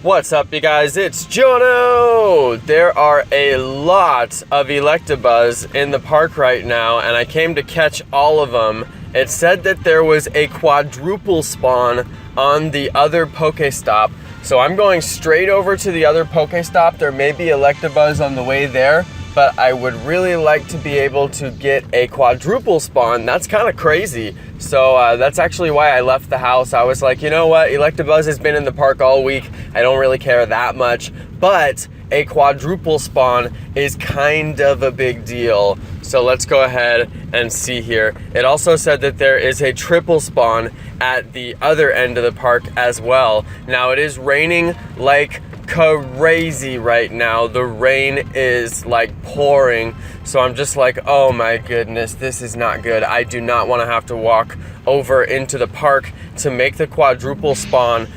What's up, you guys? It's Jonno! There are a lot of Electabuzz in the park right now, and I came to catch all of them. It said that there was a quadruple spawn on the other Pokestop, so I'm going straight over to the other Pokestop. There may be Electabuzz on the way there, but I would really like to be able to get a quadruple spawn. That's kind of crazy. So that's actually why I left the house. I was like, you know what? Electabuzz has been in the park all week. I don't really care that much, but a quadruple spawn is kind of a big deal. So let's go ahead and see here. It also said that there is a triple spawn at the other end of the park as well. Now it is raining like crazy right now. The rain is like pouring, so I'm just like, oh my goodness, this is not good. I do not want to have to walk over into the park to make the quadruple spawn.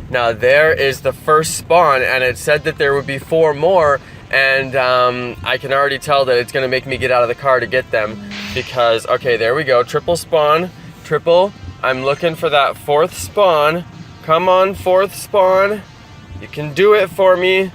Now there is the first spawn, and it said that there would be 4 more, and I can already tell that it's gonna make me get out of the car to get them, because okay, there we go, triple spawn, triple. I'm looking for that 4th spawn. Come on, 4th spawn. You can do it for me.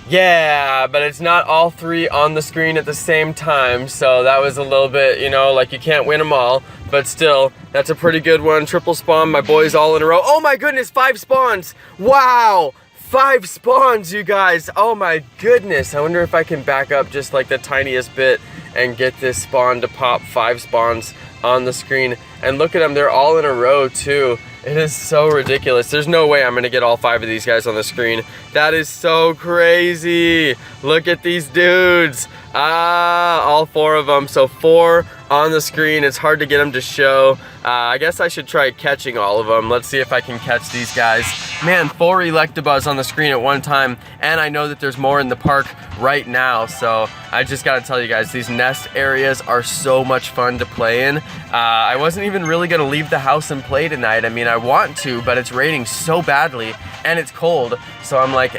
Yeah, but it's not all 3 on the screen at the same time, so that was a little bit, you know, like you can't win them all, but still, that's a pretty good one. Triple spawn, my boys all in a row. Oh my goodness, 5 spawns. Wow, 5 spawns, you guys. Oh my goodness. I wonder if I can back up just like the tiniest bit and get this spawn to pop 5 spawns on the screen. And look at them, they're all in a row too. It is so ridiculous. There's no way I'm gonna get all 5 of these guys on the screen. That is so crazy. Look at these dudes. All 4 of them. So 4 on the screen. It's hard to get them to show. I guess I should try catching all of them. Let's see if I can catch these guys. Man, 4 Electabuzz on the screen at one time, and I know that there's more in the park right now, so I just gotta tell you guys, these nest areas are so much fun to play in. I wasn't even really gonna leave the house and play tonight. I mean, I want to, but it's raining so badly, and it's cold, so I'm like,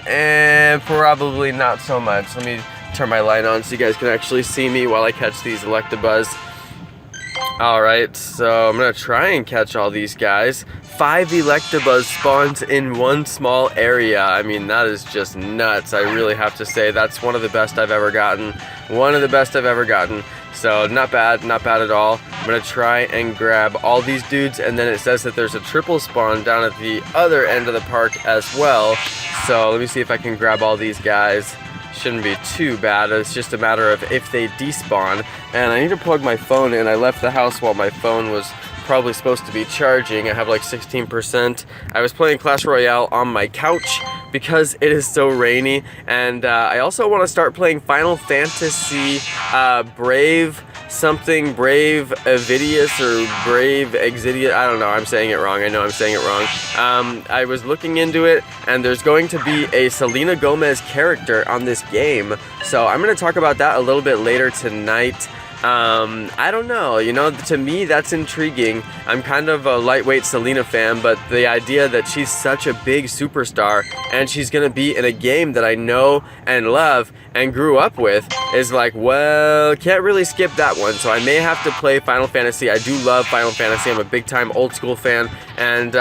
probably not so much. Let me turn my light on so you guys can actually see me while I catch these Electabuzz. Alright, so I'm gonna try and catch all these guys. 5 Electabuzz spawns in one small area. I mean, that is just nuts. I really have to say that's one of the best I've ever gotten. One of the best I've ever gotten. So not bad at all. I'm gonna try and grab all these dudes, and then it says that there's a triple spawn down at the other end of the park as well. So let me see if I can grab all these guys. Shouldn't be too bad. It's just a matter of if they despawn. And I need to plug my phone in. I left the house while my phone was probably supposed to be charging. I have like 16%. I was playing Clash Royale on my couch because it is so rainy, and I also want to start playing Final Fantasy Brave Avidius or Brave Exidius. I don't know, I'm saying it wrong. I know I'm saying it wrong. I was looking into it, and there's going to be a Selena Gomez character on this game, so I'm going to talk about that a little bit later tonight. I don't know, you know, to me that's intriguing. I'm kind of a lightweight Selena fan, but the idea that she's such a big superstar and she's gonna be in a game that I know and love and grew up with is like, well, can't really skip that one. So I may have to play Final Fantasy. I do love Final Fantasy. I'm a big time old school fan, and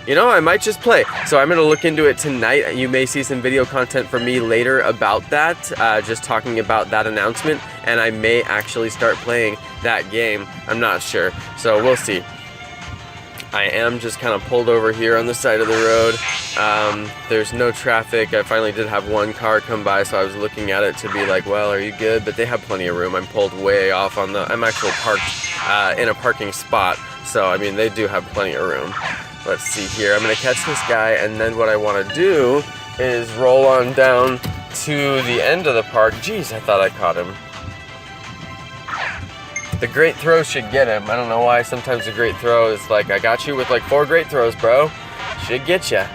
you know, I might just play. So I'm gonna look into it tonight. You may see some video content from me later about that, just talking about that announcement, and I may actually start playing that game. I'm not sure, so we'll see. I am just kind of pulled over here on the side of the road. There's no traffic. I finally did have one car come by, so I was looking at it to be like, well, are you good? But they have plenty of room. I'm pulled way off on the, I'm actually parked in a parking spot, so I mean, they do have plenty of room. Let's see here. I'm gonna catch this guy, and then what I want to do is roll on down to the end of the park. Jeez, I thought I caught him. The great throw should get him. I don't know why sometimes the great throw is like, I got you with like 4 great throws, bro. Should get ya.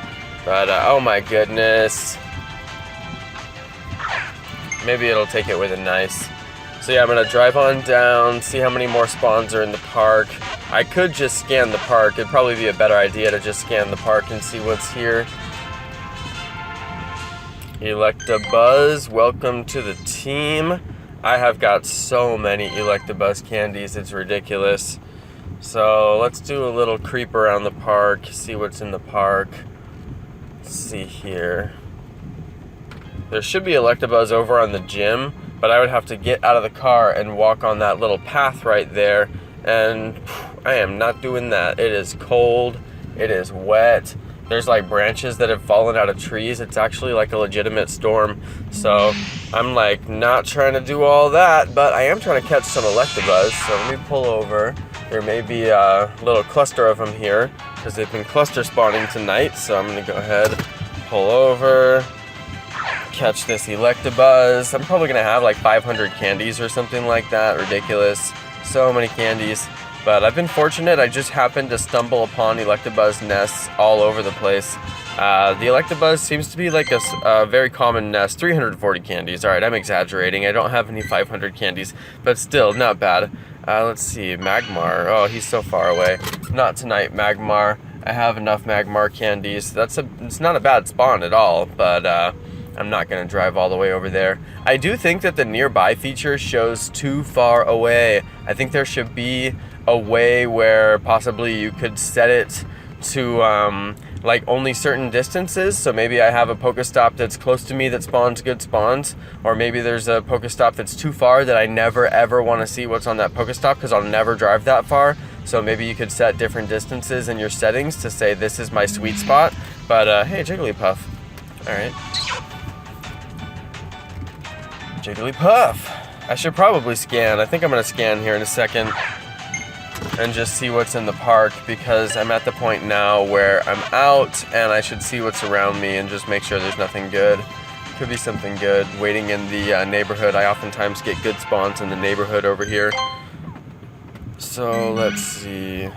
But oh my goodness. Maybe it'll take it with a nice. So yeah, I'm gonna drive on down, see how many more spawns are in the park. I could just scan the park. It'd probably be a better idea to just scan the park and see what's here. Electabuzz, welcome to the team. I have got so many Electabuzz candies, it's ridiculous. So let's do a little creep around the park, see what's in the park. Let's see here. There should be Electabuzz over on the gym, but I would have to get out of the car and walk on that little path right there, and I am not doing that. It is cold, it is wet, there's like branches that have fallen out of trees. It's actually like a legitimate storm, so I'm like not trying to do all that, but I am trying to catch some Electabuzz. So let me pull over. There may be a little cluster of them here because they've been cluster spawning tonight, so I'm gonna go ahead, pull over, catch this Electabuzz. I'm probably gonna have like 500 candies or something like that. Ridiculous. So many candies. But I've been fortunate. I just happened to stumble upon Electabuzz nests all over the place. The Electabuzz seems to be like a very common nest. 340 candies. Alright, I'm exaggerating. I don't have any 500 candies, but still, not bad. Let's see, Magmar. Oh, he's so far away. Not tonight, Magmar. I have enough Magmar candies. It's not a bad spawn at all, but I'm not going to drive all the way over there. I do think that the nearby feature shows too far away. I think there should be a way where possibly you could set it to like only certain distances. So maybe I have a Pokestop that's close to me that spawns good spawns, or maybe there's a Pokestop that's too far that I never ever want to see what's on that Pokestop because I'll never drive that far. So maybe you could set different distances in your settings to say this is my sweet spot. But hey, Jigglypuff. All right. Jigglypuff. I should probably scan. I think I'm gonna scan here in a second and just see what's in the park, because I'm at the point now where I'm out and I should see what's around me and just make sure there's nothing good. Could be something good waiting in the neighborhood. I oftentimes get good spawns in the neighborhood over here. So let's see.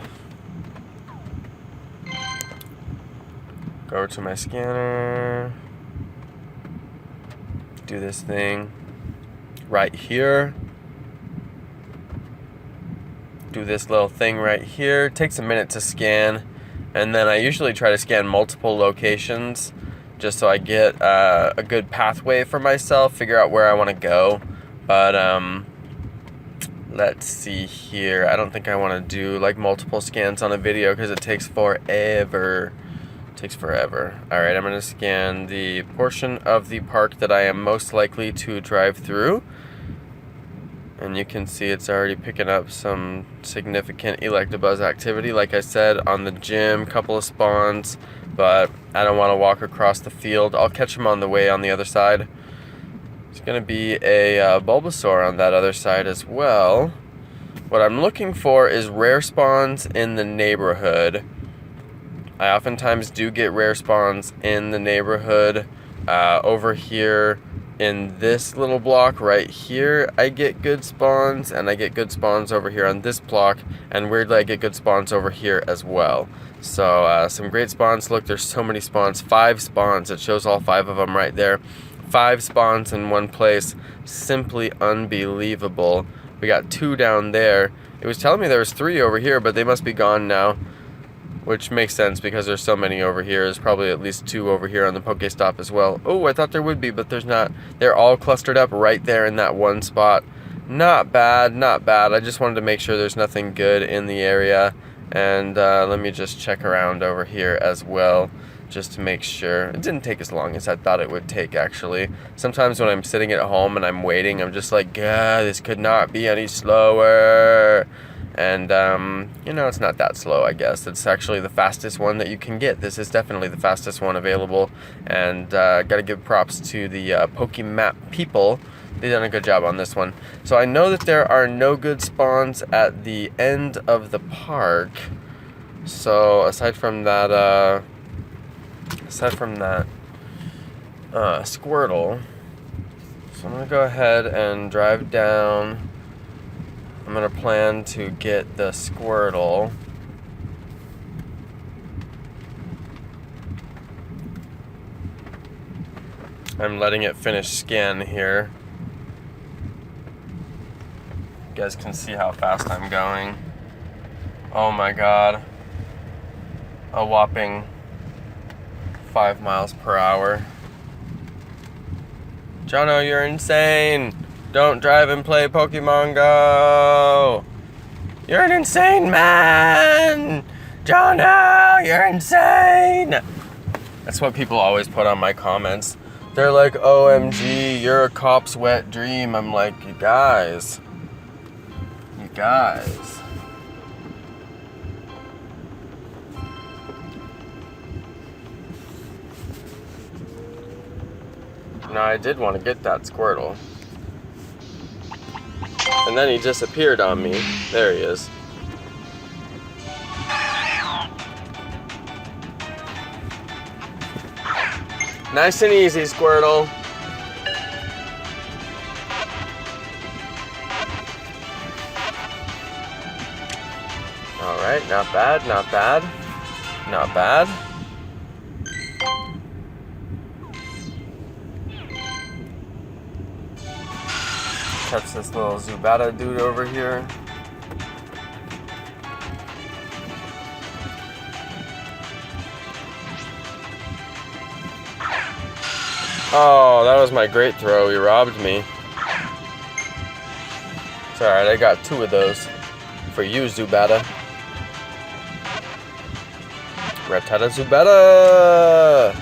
Go over to my scanner. Do this thing right here. Do this little thing right here. It takes a minute to scan, and then I usually try to scan multiple locations just so I get a good pathway for myself, figure out where I want to go. But let's see here. I don't think I want to do like multiple scans on a video because it takes forever. It takes forever. Alright, I'm going to scan the portion of the park that I am most likely to drive through. And you can see it's already picking up some significant Electabuzz activity. Like I said, on the gym, couple of spawns, but I don't want to walk across the field. I'll catch them on the way on the other side. There's going to be a Bulbasaur on that other side as well. What I'm looking for is rare spawns in the neighborhood. I oftentimes do get rare spawns in the neighborhood. Over here in this little block right here, I get good spawns, and I get good spawns over here on this block, and weirdly I get good spawns over here as well. So some great spawns. Look, there's so many spawns. 5 spawns. It shows all 5 of them right there. 5 spawns in one place. Simply unbelievable. We got 2 down there. It was telling me there was 3 over here, but they must be gone now, which makes sense because there's so many over here. There's probably at least 2 over here on the Pokestop as well. Oh, I thought there would be, but there's not. They're all clustered up right there in that one spot. Not bad, not bad. I just wanted to make sure there's nothing good in the area. And let me just check around over here as well, just to make sure. It didn't take as long as I thought it would take, actually. Sometimes when I'm sitting at home and I'm waiting, I'm just like, God, this could not be any slower. And, you know, it's not that slow, I guess. It's actually the fastest one that you can get. This is definitely the fastest one available. And gotta give props to the Pokemap people. They've done a good job on this one. So I know that there are no good spawns at the end of the park. So aside from that Squirtle, so I'm gonna go ahead and drive down. I'm gonna plan to get the Squirtle. I'm letting it finish scan here. You guys can see how fast I'm going. Oh my god. A whopping 5 miles per hour. Jonno, you're insane! Don't drive and play Pokemon Go! You're an insane man! Jonno, you're insane! That's what people always put on my comments. They're like, OMG, you're a cop's wet dream. I'm like, you guys. Now I did want to get that Squirtle. And then he disappeared on me. There he is. Nice and easy, Squirtle. Alright, not bad, not bad. Not bad. Catch this little Zubat dude over here. Oh, that was my great throw. He robbed me. It's alright, I got 2 of those. For you, Zubat. Rattata Zubat!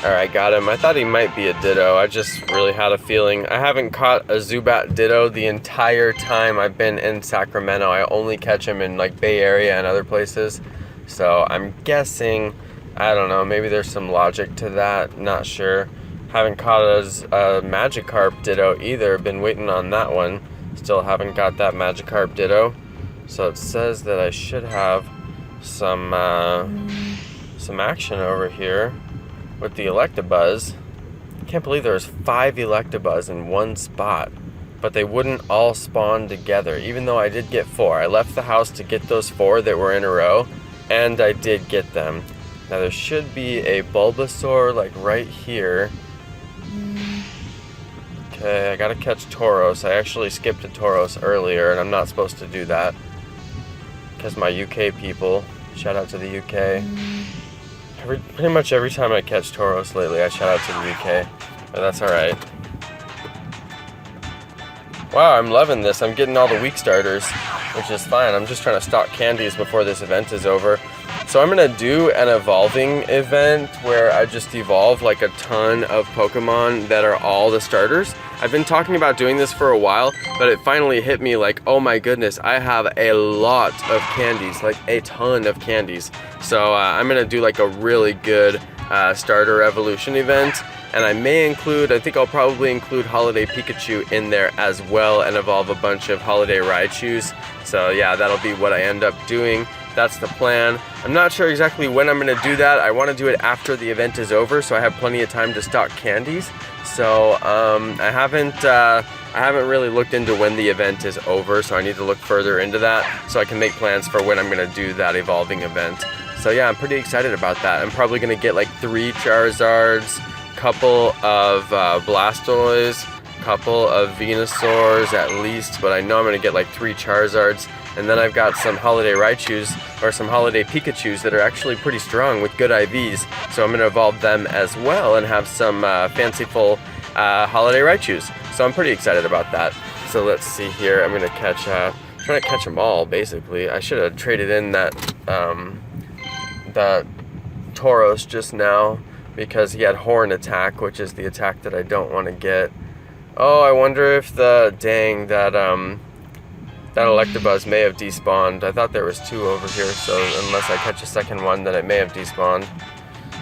Alright, got him. I thought he might be a Ditto. I just really had a feeling. I haven't caught a Zubat Ditto the entire time I've been in Sacramento. I only catch him in like Bay Area and other places. So I'm guessing, I don't know, maybe there's some logic to that. Not sure. Haven't caught a Magikarp Ditto either. Been waiting on that one. Still haven't got that Magikarp Ditto. So it says that I should have some action over here with the Electabuzz. Can't believe there was 5 Electabuzz in one spot, but they wouldn't all spawn together, even though I did get 4. I left the house to get those 4 that were in a row, and I did get them. Now there should be a Bulbasaur like right here. Okay, I gotta catch Tauros. I actually skipped a Tauros earlier, and I'm not supposed to do that because my UK people. Shout out to the UK. Pretty much every time I catch Tauros lately, I shout out to the UK. But that's alright. Wow, I'm loving this. I'm getting all the weak starters, which is fine. I'm just trying to stock candies before this event is over. So I'm going to do an evolving event where I just evolve like a ton of Pokemon that are all the starters. I've been talking about doing this for a while, but it finally hit me like, oh my goodness, I have a lot of candies, like a ton of candies. So I'm going to do like a really good starter evolution event. And I may include, I think I'll probably include Holiday Pikachu in there as well and evolve a bunch of Holiday Raichus. So yeah, that'll be what I end up doing. That's the plan. I'm not sure exactly when I'm going to do that. I want to do it after the event is over, so I have plenty of time to stock candies. So I haven't really looked into when the event is over, so I need to look further into that so I can make plans for when I'm going to do that evolving event. So yeah, I'm pretty excited about that. I'm probably going to get like 3 Charizards, couple of Blastoise, couple of Venusaurs at least, but I know I'm going to get like 3 Charizards. And then I've got some Holiday Raichus, or some Holiday Pikachus that are actually pretty strong with good IVs. So I'm going to evolve them as well and have some fanciful Holiday Raichus. So I'm pretty excited about that. So let's see here. I'm going to catch, trying to catch them all basically. I should have traded in that, that Tauros just now because he had Horn Attack, which is the attack that I don't want to get. Oh, I wonder if that Electabuzz may have despawned. I thought there was 2 over here, so unless I catch a second one, then it may have despawned.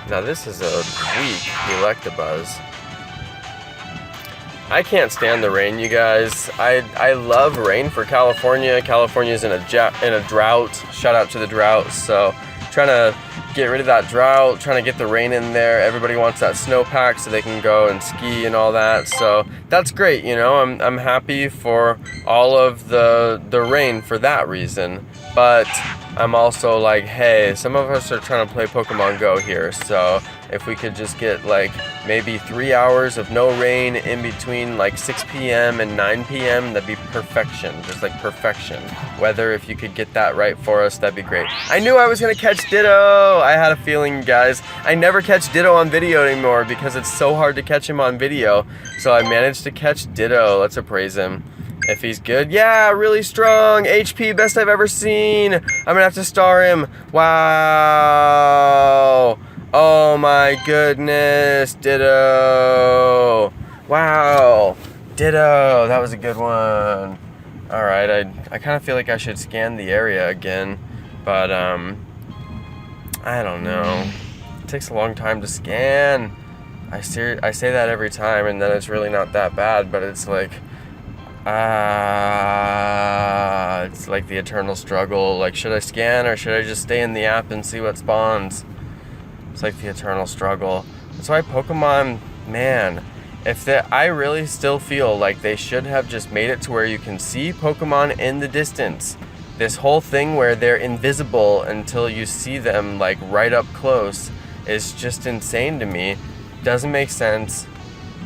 Now this is a weak Electabuzz. I can't stand the rain, you guys. I love rain for California. California's in a drought. Shout out to the drought. So trying to get rid of that drought, trying to get the rain in there. Everybody wants that snowpack so they can go and ski and all that. So that's great, you know. I'm happy for all of the rain for that reason. But I'm also like, hey, some of us are trying to play Pokemon Go here. So if we could just get like maybe 3 hours of no rain in between like 6 p.m. and 9 p.m., that'd be perfection. Just like perfection. Weather, if you could get that right for us, that'd be great. I knew I was gonna catch Ditto. I had a feeling, guys. I never catch Ditto on video anymore because it's so hard to catch him on video. So I managed to catch Ditto. Let's appraise him. If he's good, yeah, really strong. HP, best I've ever seen. I'm gonna have to star him. Wow. Oh my goodness, ditto. Wow, ditto, that was a good one. All right, I kind of feel like I should scan the area again, but I don't know. It takes a long time to scan. I say that every time, and then it's really not that bad, but it's like, it's like the eternal struggle. Like, should I scan or should I just stay in the app and see what spawns? It's like the eternal struggle. That's why Pokemon, man, I really still feel like they should have just made it to where you can see Pokemon in the distance. This whole thing where they're invisible until you see them like right up close is just insane to me. Doesn't make sense.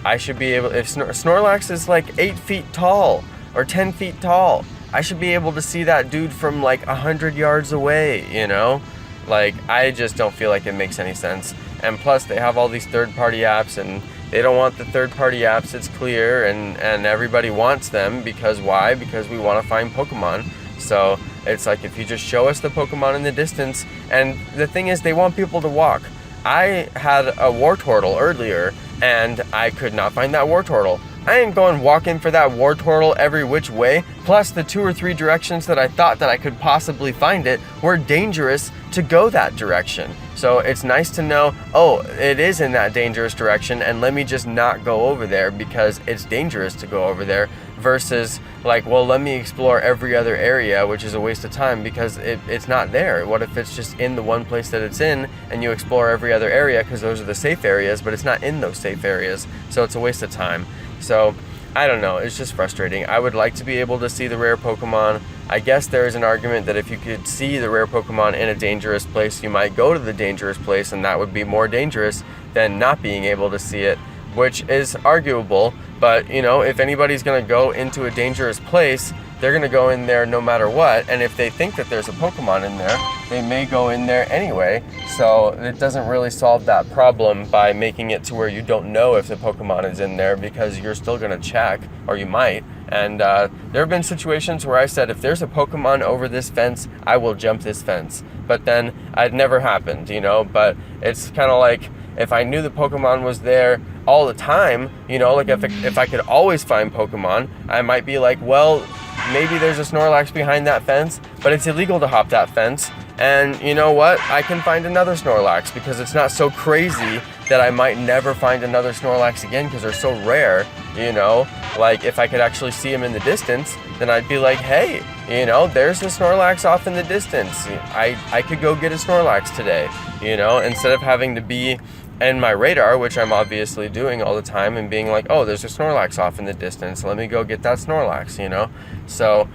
I should be able, if Snorlax is like 8 feet tall or 10 feet tall, I should be able to see that dude from like 100 yards away, you know? Like, I just don't feel like it makes any sense. And plus, they have all these third-party apps, and they don't want the third-party apps, it's clear, and everybody wants them, because why? Because we want to find Pokemon. So, it's like, if you just show us the Pokemon in the distance, and the thing is, they want people to walk. I had a Wartortle earlier, and I could not find that Wartortle. I ain't going walking for that Wartortle every which way, plus the 2 or 3 directions that I thought that I could possibly find it were dangerous to go that direction. So it's nice to know, oh, it is in that dangerous direction, and let me just not go over there because it's dangerous to go over there, versus like, well, let me explore every other area, which is a waste of time because it's not there. What if it's just in the one place that it's in, and you explore every other area because those are the safe areas, but it's not in those safe areas, so it's a waste of time. So, I don't know, it's just frustrating. I would like to be able to see the rare Pokemon. I guess there is an argument that if you could see the rare Pokemon in a dangerous place, you might go to the dangerous place, and that would be more dangerous than not being able to see it, which is arguable. But, you know, if anybody's going to go into a dangerous place, they're going to go in there no matter what, and if they think that there's a Pokemon in there, they may go in there anyway. So it doesn't really solve that problem by making it to where you don't know if the Pokemon is in there, because you're still going to check, or you might. And there have been situations where I said, if there's a Pokemon over this fence, I will jump this fence. But then it never happened, you know. But it's kind of like, if I knew the Pokemon was there all the time, you know, like if I could always find Pokemon, I might be like, well, maybe there's a Snorlax behind that fence, but it's illegal to hop that fence. And you know what? I can find another Snorlax because it's not so crazy that I might never find another Snorlax again because they're so rare, you know? Like, if I could actually see him in the distance, then I'd be like, hey, you know, there's a Snorlax off in the distance. I could go get a Snorlax today, you know, instead of having to be in my radar, which I'm obviously doing all the time, and being like, oh, there's a Snorlax off in the distance, let me go get that Snorlax, you know? So,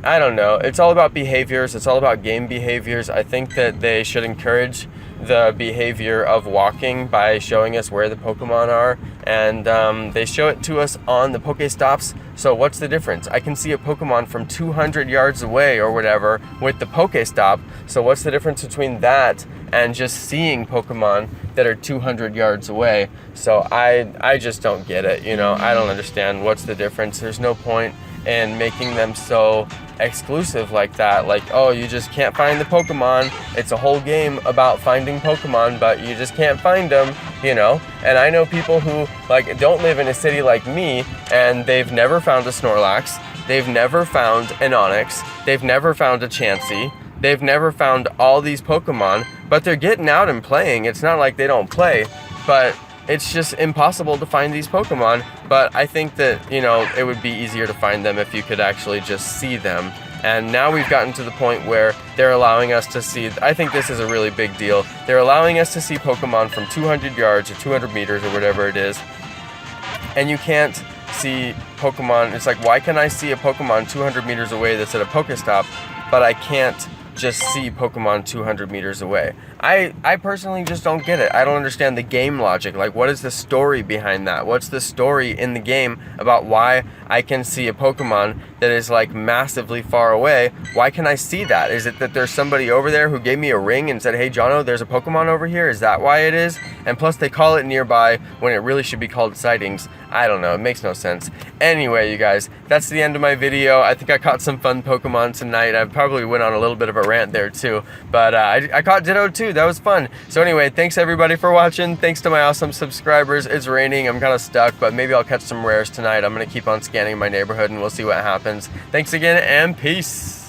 I don't know. It's all about behaviors. It's all about game behaviors. I think that they should encourage the behavior of walking by showing us where the Pokemon are, and they show it to us on the Pokestops. So what's the difference? I can see a Pokemon from 200 yards away or whatever with the Pokestop. So what's the difference between that and just seeing Pokemon that are 200 yards away? So I just don't get it, you know. I don't understand what's the difference. There's no point in making them so exclusive like that. Like, oh, you just can't find the Pokemon. It's a whole game about finding Pokemon, but you just can't find them, you know? And I know people who, like, don't live in a city like me, and they've never found a Snorlax, they've never found an Onix, they've never found a Chansey, they've never found all these Pokemon, but they're getting out and playing. It's not like they don't play, but it's just impossible to find these Pokemon. But I think that, you know, it would be easier to find them if you could actually just see them. And now we've gotten to the point where they're allowing us to see, I think this is a really big deal, they're allowing us to see Pokemon from 200 yards or 200 meters or whatever it is, and you can't see Pokemon. It's like, why can I see a Pokemon 200 meters away that's at a Pokestop, but I can't just see Pokemon 200 meters away? I personally just don't get it. I don't understand the game logic. Like, what is the story behind that? What's the story in the game about why I can see a Pokemon that is like massively far away? Why can I see that? Is it that there's somebody over there who gave me a ring and said, hey Jonno, there's a Pokemon over here? Is that why it is? And plus they call it nearby when it really should be called sightings. I don't know, it makes no sense. Anyway, you guys, that's the end of my video. I think I caught some fun Pokemon tonight. I probably went on a little bit of a rant there too, but I caught Ditto too. dude, that was fun. So anyway, thanks everybody for watching. Thanks to my awesome subscribers. It's raining, I'm kind of stuck, but maybe I'll catch some rares tonight. I'm gonna keep on scanning my neighborhood and we'll see what happens. Thanks again and peace.